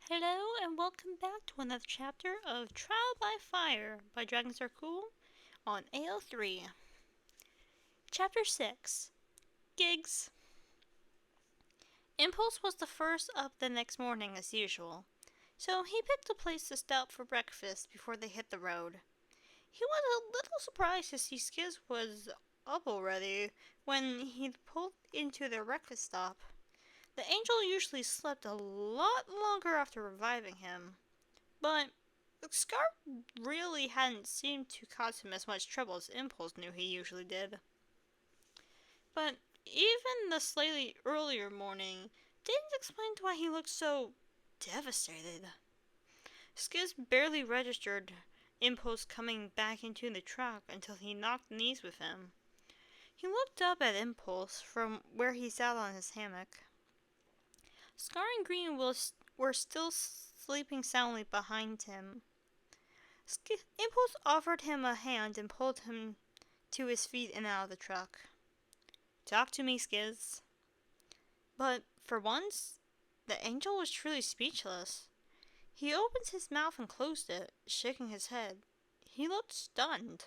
Hello and welcome back to another chapter of Trial by Fire by Dragons Are Cool on AO3. Chapter 6 Gigs. Impulse was the first up the next morning as usual, so he picked a place to stop for breakfast before they hit the road. He was a little surprised to see Skiz was up already when he pulled into their breakfast stop. The angel usually slept a lot longer after reviving him, but Scar really hadn't seemed to cause him as much trouble as Impulse knew he usually did. But even the slightly earlier morning didn't explain why he looked so devastated. Skiz barely registered Impulse coming back into the truck until he knocked knees with him. He looked up at Impulse from where he sat on his hammock. Scar and Green were still sleeping soundly behind him. Impulse offered him a hand and pulled him to his feet and out of the truck. "Talk to me, Skiz." But for once, the angel was truly speechless. He opened his mouth and closed it, shaking his head. He looked stunned.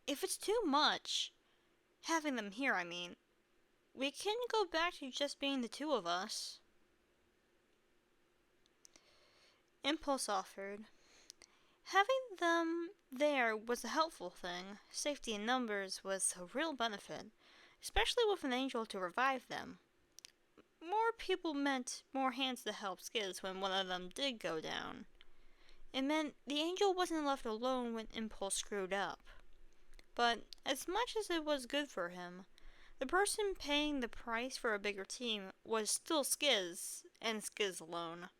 "If it's too much, having them here, I mean, we can go back to just being the two of us." Impulse offered. Having them there was a helpful thing. Safety in numbers was a real benefit, especially with an angel to revive them. More people meant more hands to help Skiz when one of them did go down. It meant the angel wasn't left alone when Impulse screwed up. But as much as it was good for him, the person paying the price for a bigger team was still Skiz, and Skiz alone.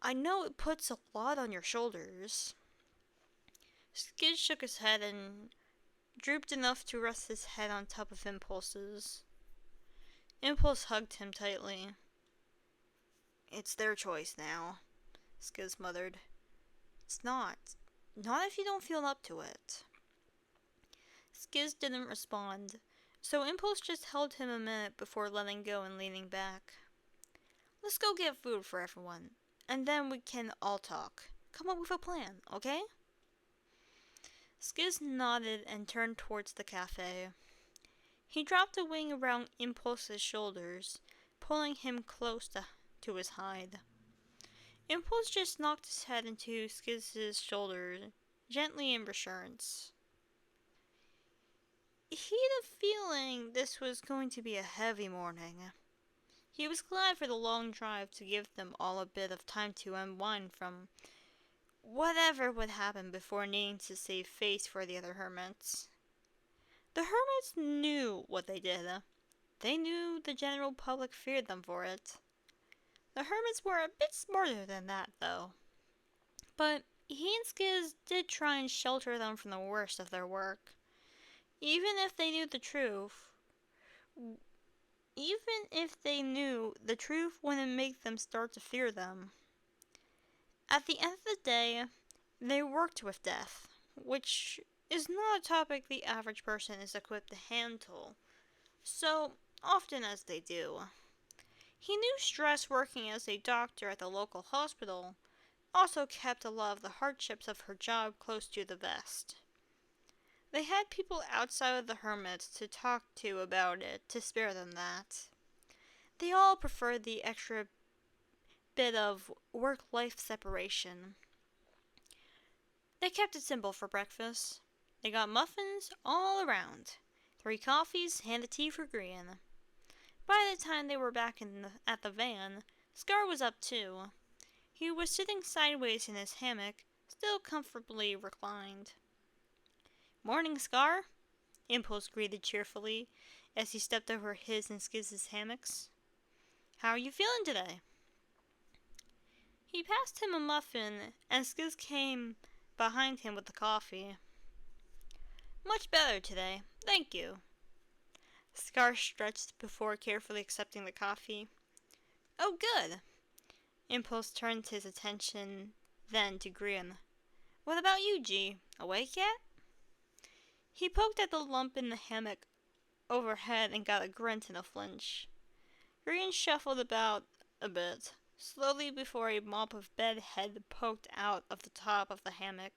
"I know it puts a lot on your shoulders." Skiz shook his head and drooped enough to rest his head on top of Impulse's. Impulse hugged him tightly. "It's their choice now," Skiz muttered. "It's not. Not if you don't feel up to it." Skiz didn't respond, so Impulse just held him a minute before letting go and leaning back. "Let's go get food for everyone, and then we can all talk. Come up with a plan, okay?" Skiz nodded and turned towards the cafe. He dropped a wing around Impulse's shoulders, pulling him close to his hide. Impulse just knocked his head into Skiz's shoulder, gently in reassurance. He had a feeling this was going to be a heavy morning. He was glad for the long drive to give them all a bit of time to unwind from whatever would happen before needing to save face for the other hermits. The hermits knew what they did. They knew the general public feared them for it. The hermits were a bit smarter than that, though. But he and Skiz did try and shelter them from the worst of their work. Even if they knew the truth wouldn't make them start to fear them. At the end of the day, they worked with death, which is not a topic the average person is equipped to handle, so often as they do. He knew stress working as a doctor at the local hospital also kept a lot of the hardships of her job close to the vest. They had people outside of the hermits to talk to about it to spare them that. They all preferred the extra bit of work-life separation. They kept it simple for breakfast. They got muffins all around, 3 coffees and a tea for Green. By the time they were back at the van, Scar was up too. He was sitting sideways in his hammock, still comfortably reclined. "Morning, Scar," Impulse greeted cheerfully as he stepped over his and Skiz's hammocks. "How are you feeling today?" He passed him a muffin, and Skiz came behind him with the coffee. "Much better today, thank you." Scar stretched before carefully accepting the coffee. "Oh, good." Impulse turned his attention then to Green. "What about you, G? Awake yet?" He poked at the lump in the hammock overhead and got a grunt and a flinch. Green shuffled about a bit, slowly before a mop of bed head poked out of the top of the hammock.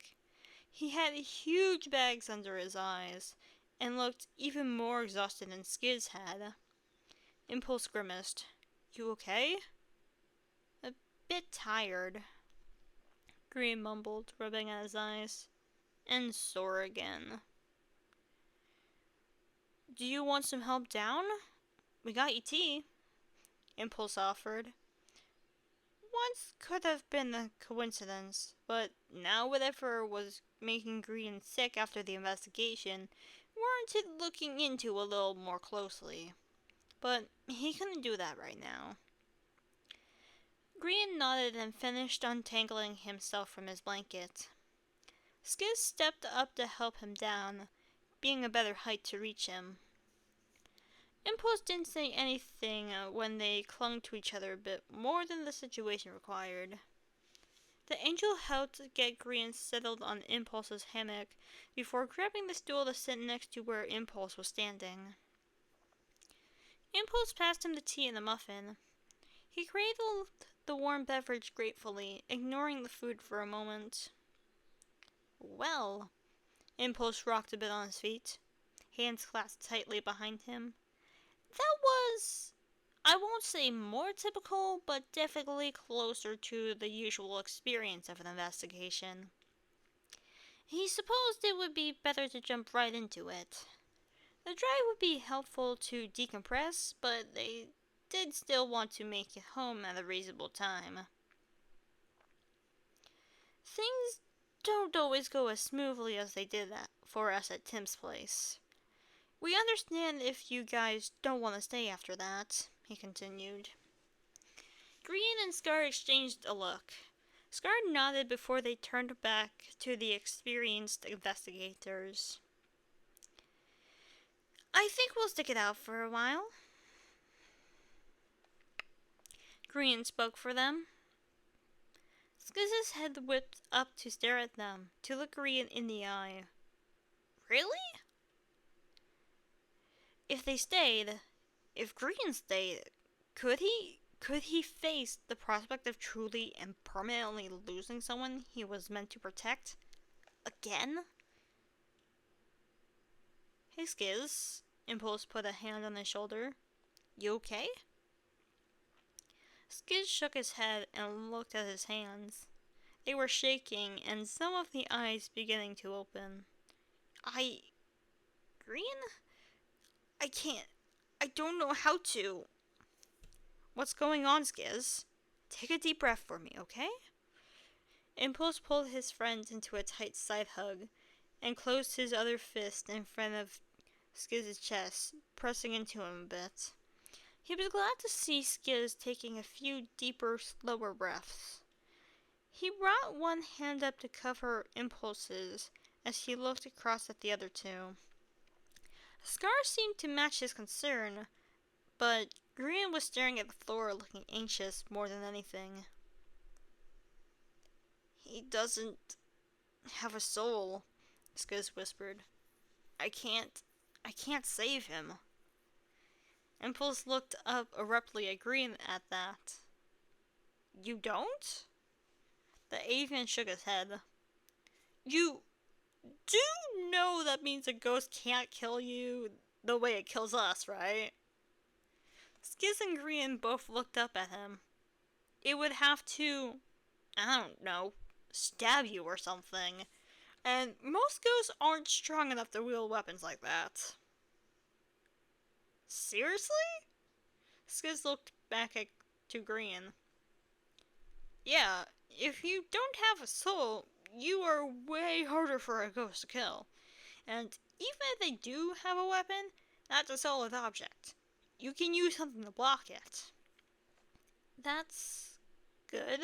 He had huge bags under his eyes, and looked even more exhausted than Skiz had. Impulse grimaced. You okay? A bit tired, Green mumbled, rubbing at his eyes. And sore again. Do you want some help down? We got you tea, Impulse offered. Once could have been a coincidence, but now whatever was making Green sick after the investigation warranted looking into a little more closely. But he couldn't do that right now. Green nodded and finished untangling himself from his blanket. Skiz stepped up to help him down, being a better height to reach him. Impulse didn't say anything when they clung to each other a bit more than the situation required. The angel helped get Green settled on Impulse's hammock before grabbing the stool to sit next to where Impulse was standing. Impulse passed him the tea and the muffin. He cradled the warm beverage gratefully, ignoring the food for a moment. Well, Impulse rocked a bit on his feet, hands clasped tightly behind him. That was, I won't say more typical, but definitely closer to the usual experience of an investigation. He supposed it would be better to jump right into it. The drive would be helpful to decompress, but they did still want to make it home at a reasonable time. Things don't always go as smoothly as they did for us at Tim's place. We understand if you guys don't want to stay after that, he continued. Green and Scar exchanged a look. Scar nodded before they turned back to the experienced investigators. I think we'll stick it out for a while. Green spoke for them. Skiz's head whipped up to stare at them, to look Green in the eye. Really? If Green stayed, could he face the prospect of truly and permanently losing someone he was meant to protect? Again? Hey, Skiz. Impulse put a hand on his shoulder. You okay? Skiz shook his head and looked at his hands. They were shaking, and some of the eyes beginning to open. Green? I can't. I don't know how to. What's going on, Skiz? Take a deep breath for me, okay? Impulse pulled his friend into a tight side hug and closed his other fist in front of Skiz's chest, pressing into him a bit. He was glad to see Skiz taking a few deeper, slower breaths. He brought one hand up to cover Impulse's as he looked across at the other two. Scar seemed to match his concern, but Green was staring at the floor looking anxious more than anything. He doesn't have a soul, Skiz whispered. I can't save him. Impulse looked up abruptly at Green at that. You don't? The avian shook his head. You do know that means a ghost can't kill you the way it kills us, right? Skiz and Green both looked up at him. It would have to, I don't know, stab you or something. And most ghosts aren't strong enough to wield weapons like that. Seriously? Skiz looked back to Green. Yeah, if you don't have a soul, you are way harder for a ghost to kill. And even if they do have a weapon, that's a solid object. You can use something to block it. That's good,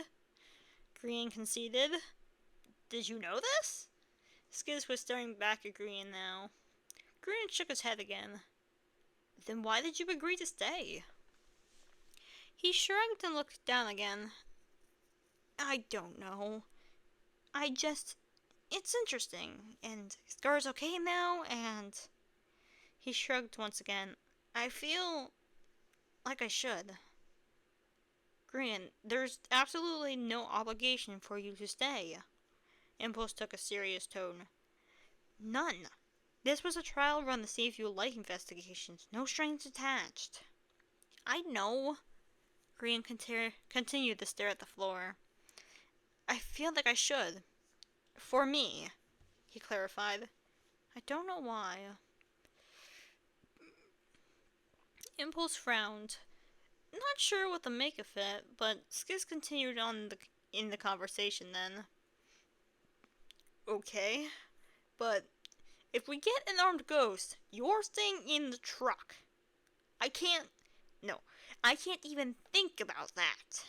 Green conceded. Did you know this? Skiz was staring back at Green now. Green shook his head again. Then why did you agree to stay? He shrugged and looked down again. I don't know. It's interesting, and Scar's okay now, and... He shrugged once again. I feel like I should. Grian, there's absolutely no obligation for you to stay. Impulse took a serious tone. None. This was a trial run to see if you like investigations. No strings attached. I know. Grian continued to stare at the floor. I feel like I should. For me, he clarified. I don't know why. Impulse frowned. Not sure what to make of it, but Skiz continued on in the conversation then. Okay, but if we get an armed ghost, you're staying in the truck. I can't. No, I can't even think about that.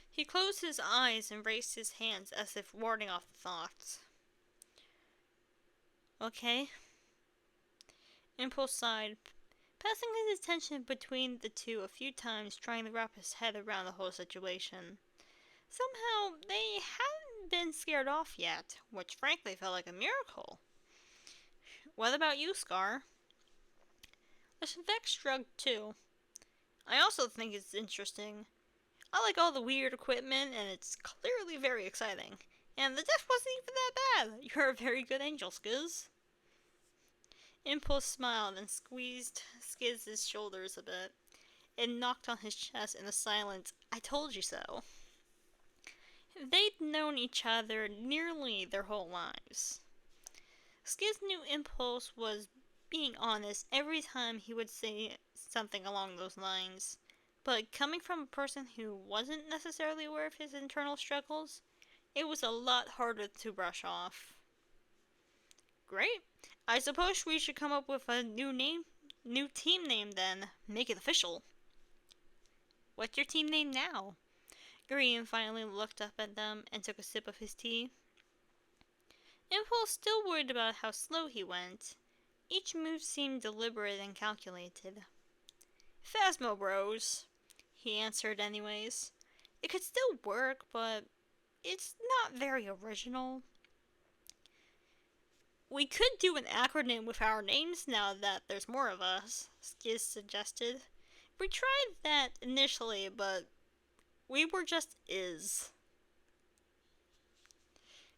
He closed his eyes and raised his hands as if warding off the thoughts. Okay. Impulse sighed, passing his attention between the two a few times, trying to wrap his head around the whole situation. Somehow, they hadn't been scared off yet, which frankly felt like a miracle. What about you, Scar? The Vex shrugged too. I also think it's interesting. I like all the weird equipment, and it's clearly very exciting. And the death wasn't even that bad. You're a very good angel, Skiz. Impulse smiled and squeezed Skiz's shoulders a bit, and knocked on his chest in a silent, I told you so. They'd known each other nearly their whole lives. Skiz knew Impulse was being honest every time he would say something along those lines, but coming from a person who wasn't necessarily aware of his internal struggles, it was a lot harder to brush off. Great. I suppose we should come up with a new team name then. Make it official. What's your team name now? Green finally looked up at them and took a sip of his tea. Impulse still worried about how slow he went. Each move seemed deliberate and calculated. Phasmo Bros, he answered anyways. It could still work, but it's not very original. We could do an acronym with our names now that there's more of us, Skiz suggested. We tried that initially, but we were just is.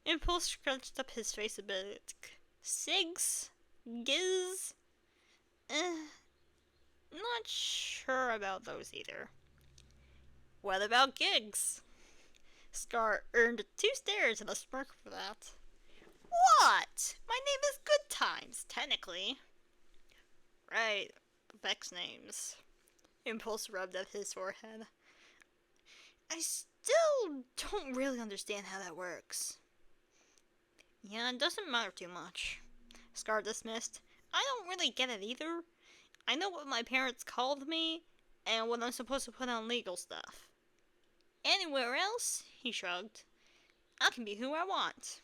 Impulse scrunched up his face a bit. Sigs? Giz? Not sure about those either. What about gigs? Scar earned 2 stares and a smirk for that. What? My name is Good Times, technically. Right, Vex names. Impulse rubbed at his forehead. I still don't really understand how that works. Yeah, it doesn't matter too much. Scar dismissed. I don't really get it either. I know what my parents called me, and what I'm supposed to put on legal stuff. Anywhere else, he shrugged. I can be who I want.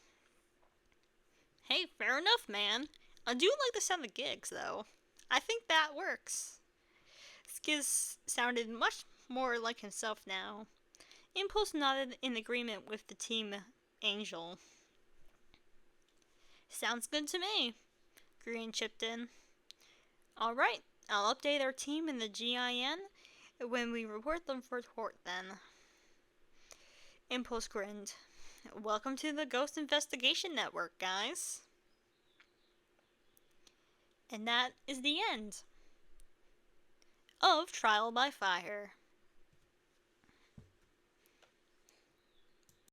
Hey, fair enough, man. I do like the sound of gigs, though. I think that works. Skiz sounded much more like himself now. Impulse nodded in agreement with the team Angel. Sounds good to me, Green chipped in. Alright, I'll update our team in the GIN when we report them for tort then. Impulse grinned. Welcome to the Ghost Investigation Network, guys. And that is the end of Trial by Fire.